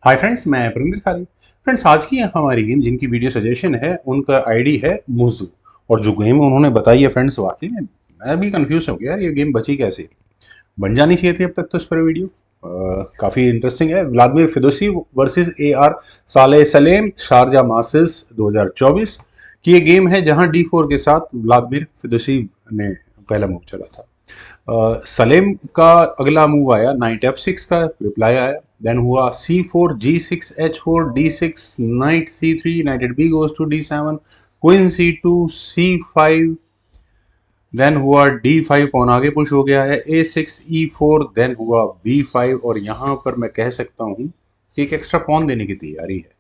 Hi friends, मैं परिंदर खाली। Friends, आज की हमारी गेम जिनकी वीडियो सजेशन है उनका आईडी है मुजू। और जो गेम उन्होंने बताई है फ्रेंड्स, वाकई में मैं भी कंफ्यूज हो गया यार, ये गेम बची कैसे। बन जानी चाहिए थी अब तक तो इस पर वीडियो। काफ़ी इंटरेस्टिंग है। व्लादिमीर फिदोसी वर्सेस AR साले सलेम, शारजा मास्टर्स 2024 की ये गेम है, जहां D4 के साथ व्लादिमीर फिदोसी ने पहला मूव चला था। सलेम का अगला मूव आया नाइट F6 का रिप्लाई आया। देन हुआ C4 G6 H4 D6 knight C3 knight B goes to D7 queen C2 C5। Then हुआ D5, पॉन आगे पुश हो गया है A6 E4। देन हुआ B5 और यहाँ पर मैं कह सकता हूँ कि एक एक्स्ट्रा पॉन देने की तैयारी है।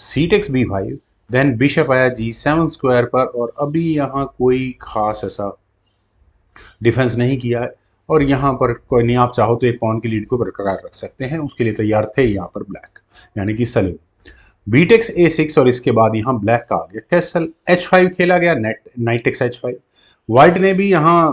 C takes B5। Then bishop आया G7 स्क्वायर पर और अभी यहाँ कोई खास ऐसा डिफेंस नहीं किया है। और यहाँ पर कोई नहीं, आप चाहो तो एक पॉन की लीड को बरकरार रख सकते हैं, उसके लिए तैयार थे यहाँ पर ब्लैक, यानी कि सलीम। बीटेक्स A6 और इसके बाद यहाँ ब्लैक का आ गया कैसल। H5 खेला गया, net knight takes H5। White ने भी यहाँ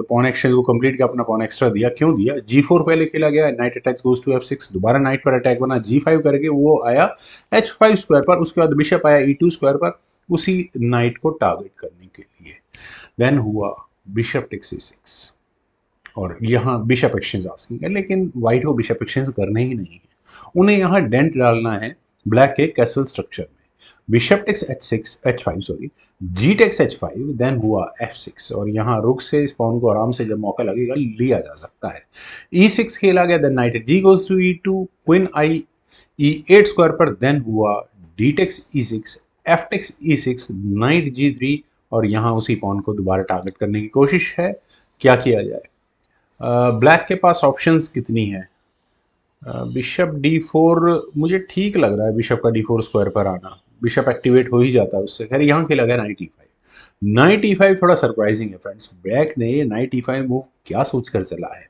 पॉन एक्सचेंज को कंप्लीट किया, अपना पॉन एक्स्ट्रा दिया। क्यों दिया? G4 पहले खेला गया, night attack goes to F6, दोबारा नाइट पर अटैक बना G5 करके, वो आया H5 स्क्वायर पर। उसके बाद बिशप आया E2 स्क्वायर पर, उसी नाइट को टारगेट करने के लिए। देन हुआ बिशप टेक्स A6 और यहाँ बिशप एक्सचेंज आस्किंग है, लेकिन व्हाइट को बिशप एक्सचेंज करने ही नहीं है। उन्हें यहाँ डेंट डालना है ब्लैक के कैसल स्ट्रक्चर में। बिशप टेक्स H5 सॉरी, जी टेक्स H5। देन हुआ F6 और यहाँ रुक से इस पॉन को आराम से जब मौका लगेगा लिया जा सकता है। E6 खेला गया, then knight G goes to E2 queen आई E8 स्क्वायर पर। देन हुआ D takes E6 F takes E6 knight G3 और यहाँ उसी पॉन को दोबारा टारगेट करने की कोशिश है। क्या किया जाए? ब्लैक के पास ऑप्शंस कितनी है? बिशप D4 मुझे ठीक लग रहा है, बिशप का D4 स्क्वायर पर आना। बिशप एक्टिवेट हो ही जाता है उससे। खैर, यहाँ खेला गया नाइट E5। नाइट E5 थोड़ा सरप्राइजिंग है फ्रेंड्स। ब्लैक ने ये नाइट E5 मूव क्या सोच कर चला है,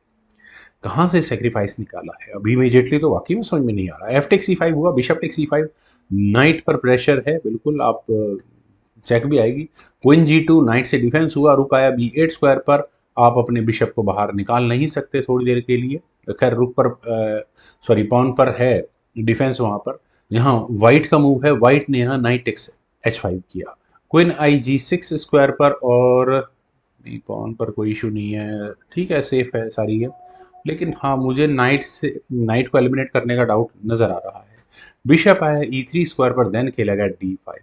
कहाँ से सेक्रीफाइस निकाला है, अभी इमीडिएटली तो वाकई में समझ में नहीं आ रहा। F टेक्स E5 हुआ, बिशप टेक्स E5। नाइट पर प्रेशर है बिल्कुल, आप चेक भी आएगी। क्वीन G2, नाइट से डिफेंस हुआ, रुक आया B8 स्क्वायर पर। आप अपने बिशप को बाहर निकाल नहीं सकते थोड़ी देर के लिए। खैर, रुक पर सॉरी पॉन पर है डिफेंस वहां पर। यहाँ व्हाइट का मूव है, व्हाइट ने यहाँ नाइट टेक्स H5 किया, क्वीन आई G6 स्क्वायर पर। और नहीं, पॉन पर कोई इशू नहीं है, ठीक है, सेफ है सारी गेम। लेकिन हाँ, मुझे नाइट को एलिमिनेट करने का डाउट नजर आ रहा है। बिशप आया E3 स्क्वायर पर, देन खेला गया D5।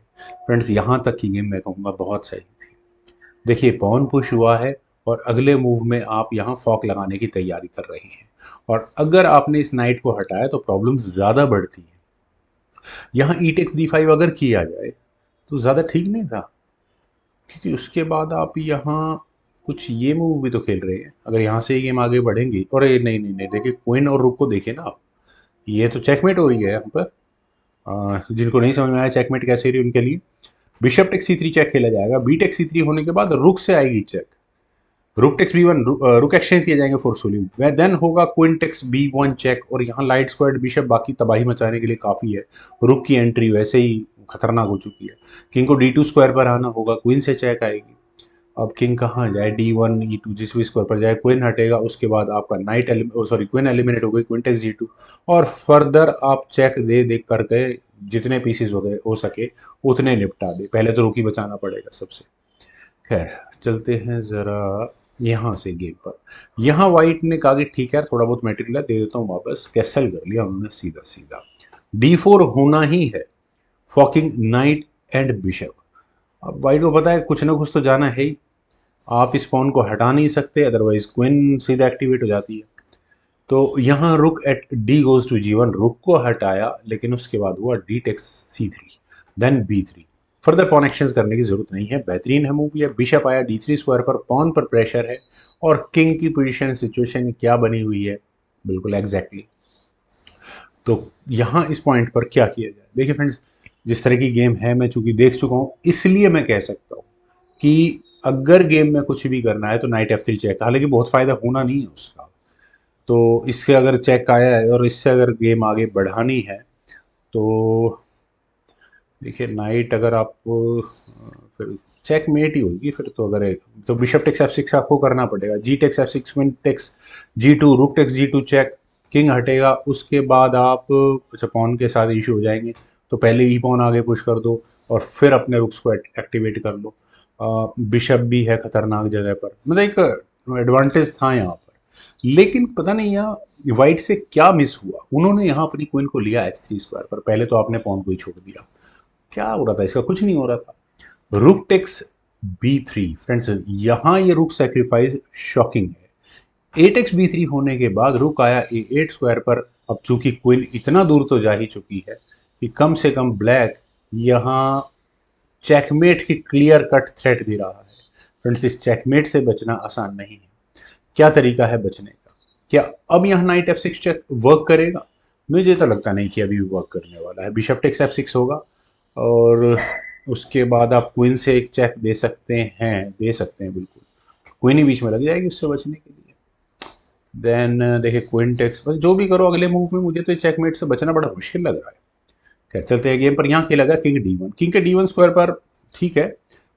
फ्रेंड्स, यहाँ तक की गेम मैं कहूँगा बहुत सही थी। देखिए, पॉन पुश हुआ है और अगले मूव में आप यहाँ फॉक लगाने की तैयारी कर रहे हैं, और अगर आपने इस नाइट को हटाया तो प्रॉब्लम ज़्यादा बढ़ती है। यहाँ ई टेक्स D5 अगर किया जाए तो ज़्यादा ठीक नहीं था, क्योंकि उसके बाद आप यहाँ कुछ ये मूव भी तो खेल रहे हैं। अगर यहाँ से ही गेम आगे बढ़ेंगी, और ये नहीं नहीं नहीं, देखिए क्वीन और रुक को देखिए ना आप, ये तो चेकमेट हो रही है यहाँ पर। जिनको नहीं समझ में आया चेकमेट कैसे रही उनके लिए, बिशप टेक्स C3 चेक खेला जाएगा। बी टेक्स C3 होने के बाद रुक से आएगी चेक, रुक टेक्स B1, रुक एक्सचेंज किए जाएंगे फोर्सफुली। देन होगा क्वीन टेक्स B1 चेक, और यहाँ लाइट स्क्वायर्ड बिशप बाकी तबाही मचाने के लिए काफ़ी है। रुक की एंट्री वैसे ही खतरनाक हो चुकी है। किंग को D2 स्क्वायर पर आना होगा, क्वीन से चेक आएगी। अब किंग कहाँ जाए? D1 E2 जिस भी स्क्वायर पर जाए, क्वीन हटेगा, उसके बाद आपका सॉरी क्वीन एलिमिनेट हो गई, क्वीन टेक्स G2। और फर्दर आप चेक दे दे करके जितने पीसेस हो गए हो सके उतने निपटा दे। पहले तो रुकी बचाना पड़ेगा सबसे। खैर, चलते हैं ज़रा यहाँ से गेम पर। यहाँ वाइट ने कहा कि ठीक है, थोड़ा बहुत मटेरियल दे देता हूँ वापस। कैसल कर लिया उन्होंने सीधा सीधा। D4 होना ही है, फॉकिंग नाइट एंड बिशप। अब वाइट को पता है कुछ ना कुछ तो जाना है ही, आप इस पॉन को हटा नहीं सकते, अदरवाइज क्वीन सीधा एक्टिवेट हो जाती है। तो यहाँ रुक eight D goes to G1, रुक को हटाया, लेकिन उसके बाद हुआ D takes C3 then B3। Further pawn exchange करने की जरूरत नहीं है, बेहतरीन है मूव। यह बिशप आया D3 स्क्वायर पर, पॉन पर प्रेशर है, और किंग की पोजीशन सिचुएशन क्या बनी हुई है बिल्कुल एग्जैक्टली। तो यहाँ इस पॉइंट पर क्या किया जाए? देखिए फ्रेंड्स, जिस तरह की गेम है मैं चूंकि देख चुका हूँ, इसलिए मैं कह सकता हूँ कि अगर गेम में कुछ भी करना है तो नाइट F3 चेक, हालांकि बहुत फायदा होना नहीं है उसका। तो इससे अगर चेक आया है और इससे अगर गेम आगे बढ़ानी है तो देखिए, नाइट अगर आपको फिर चेक मेट ही होगी फिर तो। अगर एक तो बिशप टेक्स F6 आपको करना पड़ेगा, जी takes F6 queen takes G2, rook takes G2 check, king हटेगा, उसके बाद आप अच्छा पॉन के साथ इशू हो जाएंगे, तो पहले ई पॉन आगे पुश कर दो और फिर अपने रुक्स को एक्टिवेट कर लो। बिशप भी है खतरनाक जगह पर, मतलब एक एडवांटेज था यहाँ पर। लेकिन पता नहीं यहाँ वाइट से क्या मिस हुआ, उन्होंने यहाँ अपनी क्वीन को लिया h3 स्क्वायर पर, पहले तो आपने पॉन को ही छोड़ दिया। क्या हो रहा था, इसका कुछ नहीं हो रहा था। रुक टेक्स b3 फ्रेंड्स, यहाँ ये रुक सेक्रीफाइस शॉकिंग है। 8x b3 होने के बाद रुक आया a8 स्क्वायर पर। अब चूंकि क्वीन इतना दूर तो जा ही चुकी है कि कम से कम ब्लैक यहाँ चेकमेट की क्लियर कट थ्रेट दे रहा है। फ्रेंड्स, इस चेकमेट से बचना आसान नहीं है। क्या तरीका है बचने का? क्या अब यहाँ नाइट f6 चेक वर्क करेगा? मुझे तो लगता नहीं कि अभी वर्क करने वाला है। बिशप टेक्स f6 होगा और उसके बाद आप क्वीन से एक चेक दे सकते हैं बिल्कुल। क्वीन ही बीच में लग जाएगी उससे बचने के लिए। देन देखिए क्वीन टेक्स, बस जो भी करो अगले मूव में, मुझे तो चेकमेट से बचना बड़ा मुश्किल लग रहा है। खैर चलते हैं गेम पर। यहाँ खेला गया किंग d1, किंग के d1 स्क्वायर पर। ठीक है,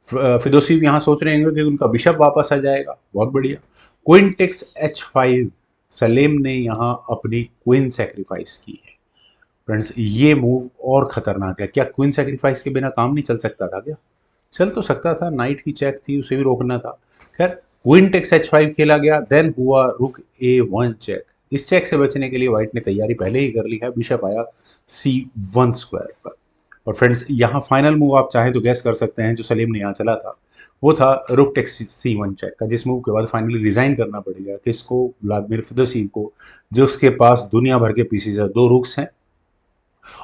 फिदोसी यहाँ सोच रहे हैं कि उनका बिशप वापस आ जाएगा, बहुत बढ़िया। क्वीन टेक्स h5, सलेम ने यहाँ अपनी क्वीन सेक्रीफाइस की है। फ्रेंड्स, ये मूव और खतरनाक है। क्या क्वीन सेक्रीफाइस के बिना काम नहीं चल सकता था क्या? चल तो सकता था, नाइट की चेक थी, उसे भी रोकना था। खैर क्वीन टेक्स h5 खेला गया, देन हुआ रुक a1 चेक। इस चेक से बचने के लिए व्हाइट ने तैयारी पहले ही कर ली है, बिशप आया c1 स्क्वायर पर। और फ्रेंड्स, यहाँ फाइनल मूव आप चाहें तो गैस कर सकते हैं जो सलीम ने यहाँ चला था, वो था रुक टेक्स c1 चेक का, जिस मूव के बाद फाइनली रिजाइन करना पड़ेगा किसको? व्लादिमीर फिदोसीव को, जो उसके पास दुनिया भर के पीसीज है, 2 रुक्स हैं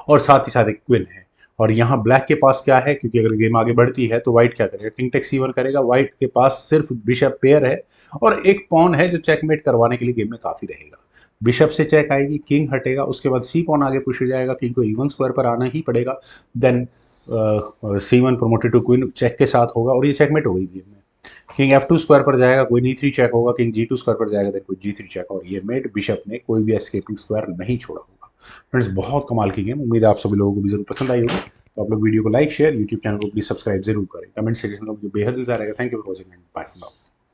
और साथ ही साथ एक क्वीन है। और यहाँ ब्लैक के पास क्या है, क्योंकि अगर गेम आगे बढ़ती है तो व्हाइट क्या करेगा? किंग टेक्स c1 करेगा। व्हाइट के पास सिर्फ बिशप पेयर है और एक पॉन है जो चेकमेट करवाने के लिए गेम में काफी रहेगा। बिशप से चेक आएगी, किंग हटेगा, उसके बाद सी पॉन आगे पुश हो जाएगा, किंग को e1 स्क्वायर पर आना ही पड़ेगा। Then c1 promoted to queen check के साथ होगा और ये चेकमेट हो गई गेम में। किंग f2 स्क्वायर पर जाएगा, कोई e3 चेक होगा, किंग g2 स्क्वायर पर जाएगा, देन कोई g3 चेक, और ये मेट बिशप ने कोई भी एस्केपिंग स्क्वायर नहीं छोड़ा होगा। फ्रेंड्स, बहुत कमाल की गेम, उम्मीद है आप सभी लोगों को भी जरूर पसंद आई होगी। तो आप लोग वीडियो को लाइक शेयर, यूट्यूब चैनल को प्लीज सब्सक्राइब जरूर करें, कमेंट सेक्शन में मुझे बेहद इंतजार रहेगा। Thank you for watching and bye for now.